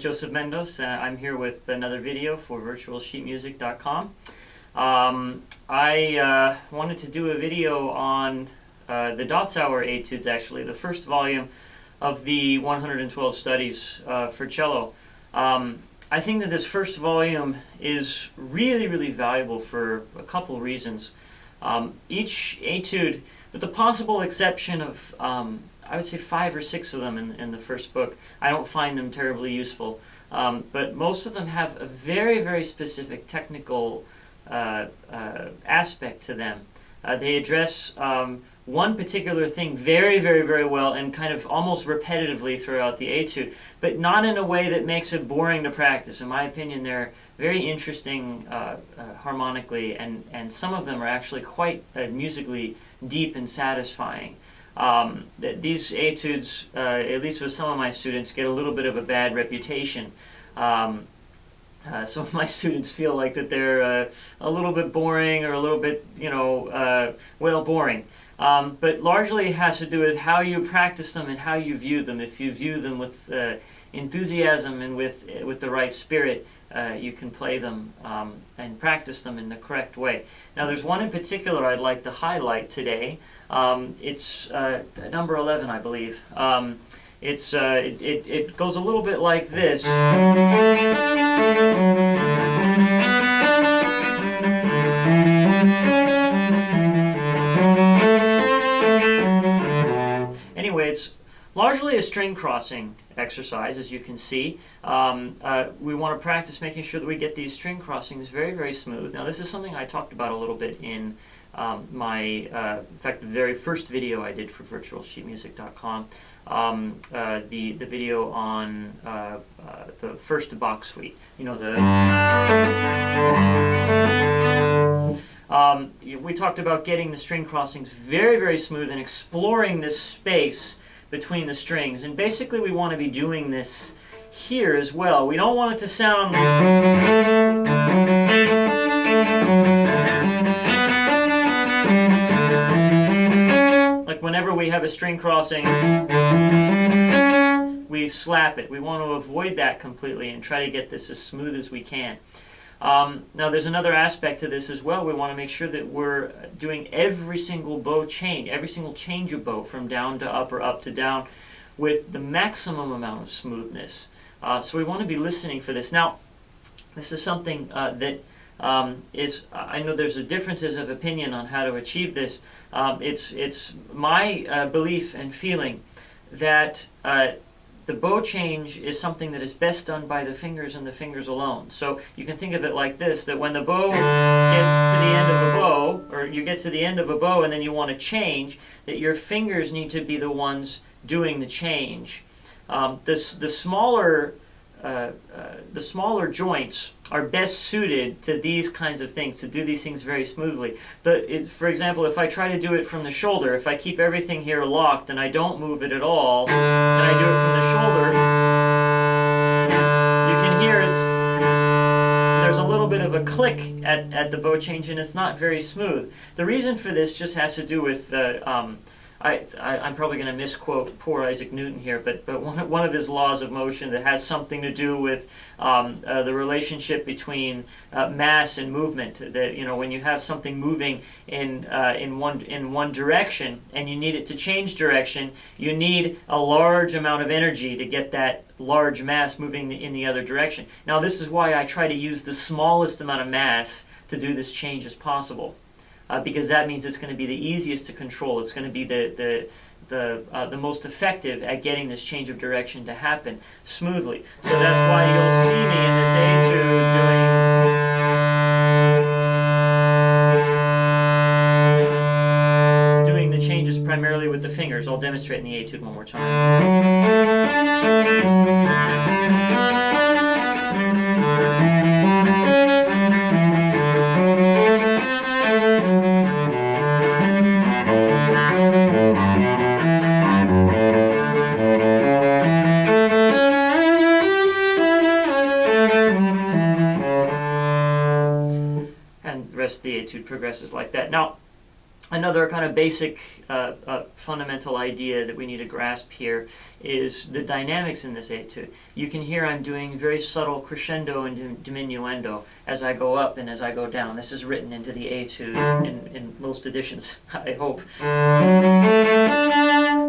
Joseph Mendoes. I'm here with another video for virtualsheetmusic.com. I wanted to do a video on the Dotzauer Etudes, actually, the first volume of the 112 studies for cello. I think that this first volume is really valuable for a couple reasons. Each etude, with the possible exception of I would say 5 or 6 of them in the first book, I don't find them terribly useful. But most of them have a very specific technical aspect to them. They address one particular thing very well and kind of almost repetitively throughout the etude, but not in a way that makes it boring to practice. In my opinion, they're very interesting harmonically, and some of them are actually quite musically deep and satisfying. These etudes, at least with some of my students, get a little bit of a bad reputation. Some of my students feel like that they're a little bit boring or a little bit, well, boring. But largely it has to do with how you practice them and how you view them. If you view them with enthusiasm and with the right spirit, you can play them and practice them in the correct way. Now, there's one in particular I'd like to highlight today. It's number 11, I believe. It goes a little bit like this. Anyway, it's largely a string crossing exercise, as you can see. We want to practice making sure that we get these string crossings very smooth. Now, this is something I talked about a little bit in in fact, the very first video I did for virtualsheetmusic.com, the video on the first box suite. We talked about getting the string crossings very smooth and exploring this space between the strings. And basically we want to be doing this here as well. We don't want it to sound like whenever we have a string crossing, we slap it. We want to avoid that completely and try to get this as smooth as we can. Now, there's another aspect to this as well. We want to make sure that we're doing every single bow change, every single change of bow from down to up or up to down with the maximum amount of smoothness. So we want to be listening for this. Now, this is something that I know there's differences of opinion on how to achieve this. It's my belief and feeling that the bow change is something that is best done by the fingers and the fingers alone. So you can think of it like this, that when the bow gets to the end of a bow, or you get to the end of a bow and then you want to change, that your fingers need to be the ones doing the change. The smaller joints are best suited to these kinds of things, to do these things very smoothly. For example, if I try to do it from the shoulder, if I keep everything here locked and I don't move it at all, and I do it from the shoulder, you can hear there's a little bit of a click at the bow change, and it's not very smooth. The reason for this just has to do with I'm probably going to misquote poor Isaac Newton here, but one of his laws of motion that has something to do with the relationship between mass and movement. That when you have something moving in one direction and you need it to change direction, you need a large amount of energy to get that large mass moving in the other direction. Now, this is why I try to use the smallest amount of mass to do this change as possible. Because that means it's going to be the easiest to control. It's going to be the most effective at getting this change of direction to happen smoothly. So that's why you'll see me in this etude doing the changes primarily with the fingers. I'll demonstrate in the etude one more time. The etude progresses like that. Now, Another kind of basic fundamental idea that we need to grasp here is the dynamics in this etude. You can hear I'm doing very subtle crescendo and diminuendo as I go up and as I go down. This is written into the etude in most editions, I hope.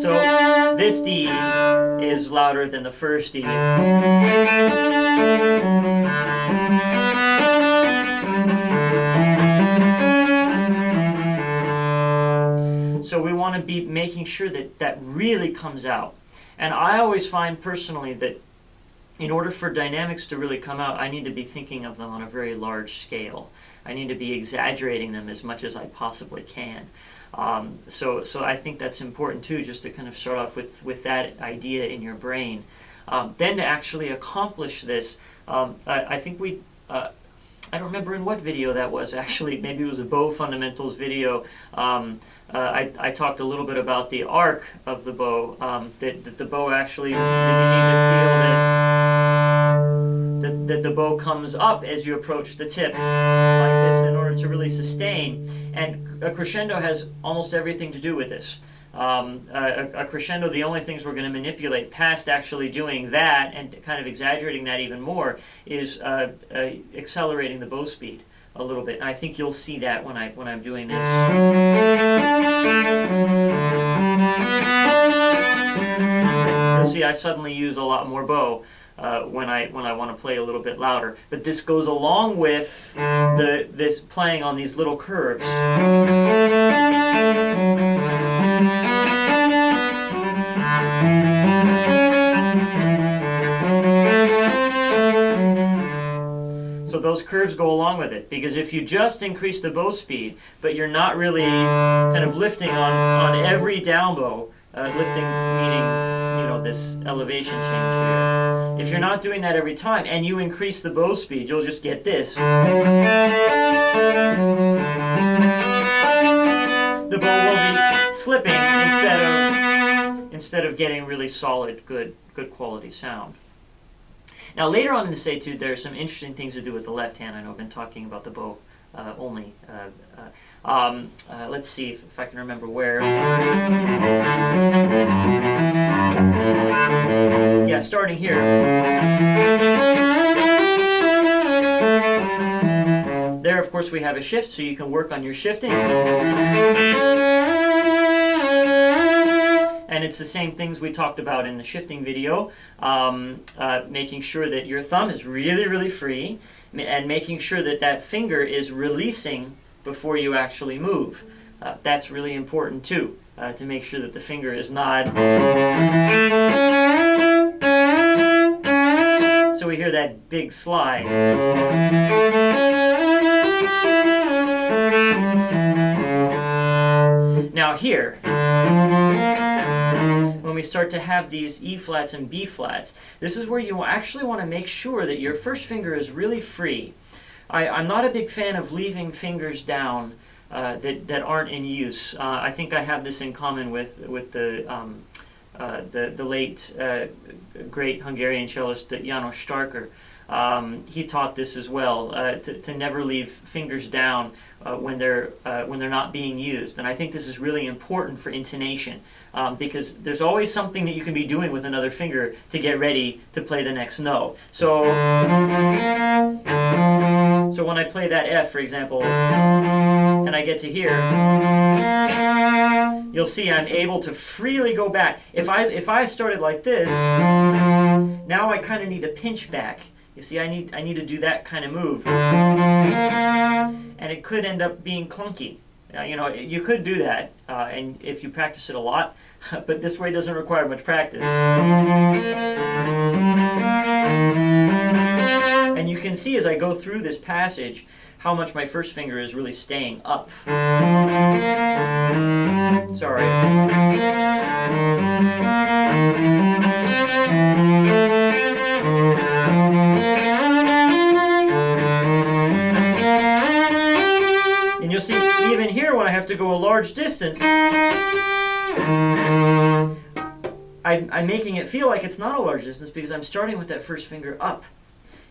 So this D is louder than the first D. So we want to be making sure that that really comes out. And I always find personally that in order for dynamics to really come out, I need to be thinking of them on a very large scale. I need to be exaggerating them as much as I possibly can. So I think that's important too, just to kind of start off with that idea in your brain. Then to actually accomplish this, I think I don't remember in what video that was actually, maybe it was a bow fundamentals video. I talked a little bit about the arc of the bow, that the bow actually, that the bow comes up as you approach the tip like this in order to really sustain. And a crescendo has almost everything to do with this. A crescendo, the only things we're going to manipulate past actually doing that and kind of exaggerating that even more is accelerating the bow speed a little bit. And I think you'll see that when I'm doing this. You'll see I suddenly use a lot more bow when I want to play a little bit louder. But this goes along with this playing on these little curves. So those curves go along with it, because if you just increase the bow speed, but you're not really kind of lifting on every down bow, lifting meaning, this elevation change here. If you're not doing that every time and you increase the bow speed, you'll just get this. The bow will be slipping instead of getting really solid, good quality sound. Now later on in this etude, there are some interesting things to do with the left hand. I know I've been talking about the bow only. Let's see if I can remember where. Yeah, starting here. There, of course, we have a shift, so you can work on your shifting. And it's the same things we talked about in the shifting video, making sure that your thumb is really, really free, and making sure that that finger is releasing before you actually move. That's really important too, to make sure that the finger is not... So we hear that big slide. Now here, when we start to have these E flats and B flats, this is where you actually want to make sure that your first finger is really free. I'm not a big fan of leaving fingers down that aren't in use. I think I have this in common with the late great Hungarian cellist János Starker. He taught this as well, to never leave fingers down when they're not being used. And I think this is really important for intonation, because there's always something that you can be doing with another finger to get ready to play the next note. So when I play that F, for example, and I get to here, you'll see I'm able to freely go back. If I started like this, now I kind of need to pinch back. You see, I need to do that kind of move, and it could end up being clunky. You could do that, and if you practice it a lot, but this way doesn't require much practice. And you can see as I go through this passage how much my first finger is really staying up. Sorry. And you'll see even here when I have to go a large distance, I'm making it feel like it's not a large distance because I'm starting with that first finger up.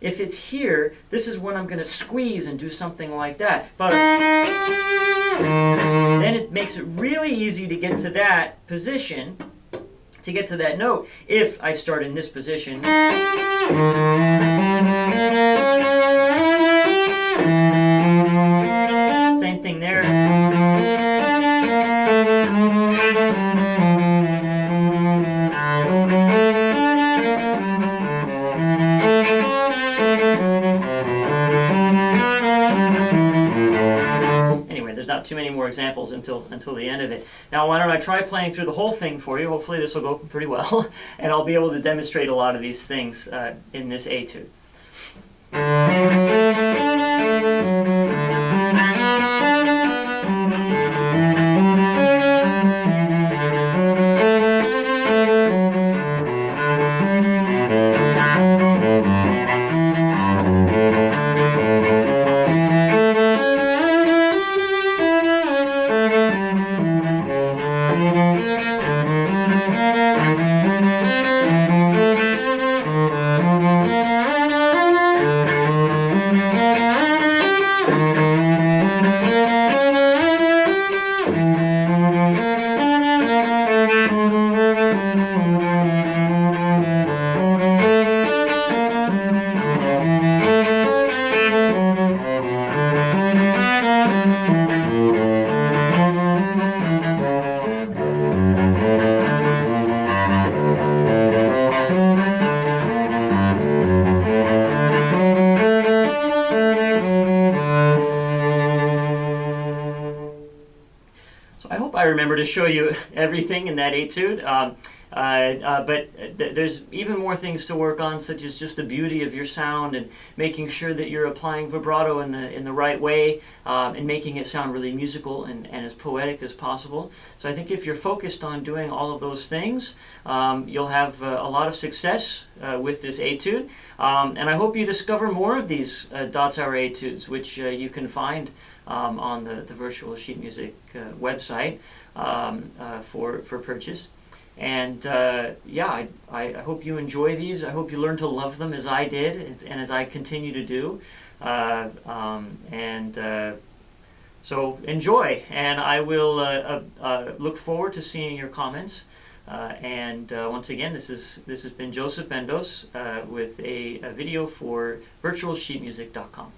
If it's here, this is when I'm going to squeeze and do something like that. But then it makes it really easy to get to that position, to get to that note, if I start in this position. Same thing there. Not too many more examples until the end of it. Now, why don't I try playing through the whole thing for you? Hopefully this will go pretty well, and I'll be able to demonstrate a lot of these things in this etude. I hope I remember to show you everything in that etude, but there's even more things to work on, such as just the beauty of your sound and making sure that you're applying vibrato in the right way and making it sound really musical and as poetic as possible. So I think if you're focused on doing all of those things, you'll have a lot of success with this etude. And I hope you discover more of these Dotzauer Etudes, which you can find on the Virtual Sheet Music website for purchase. And yeah, I hope you enjoy these. I hope you learn to love them as I did and as I continue to do. So enjoy, and I will look forward to seeing your comments. Once again, this has been Joseph Mendoes with a video for virtualsheetmusic.com.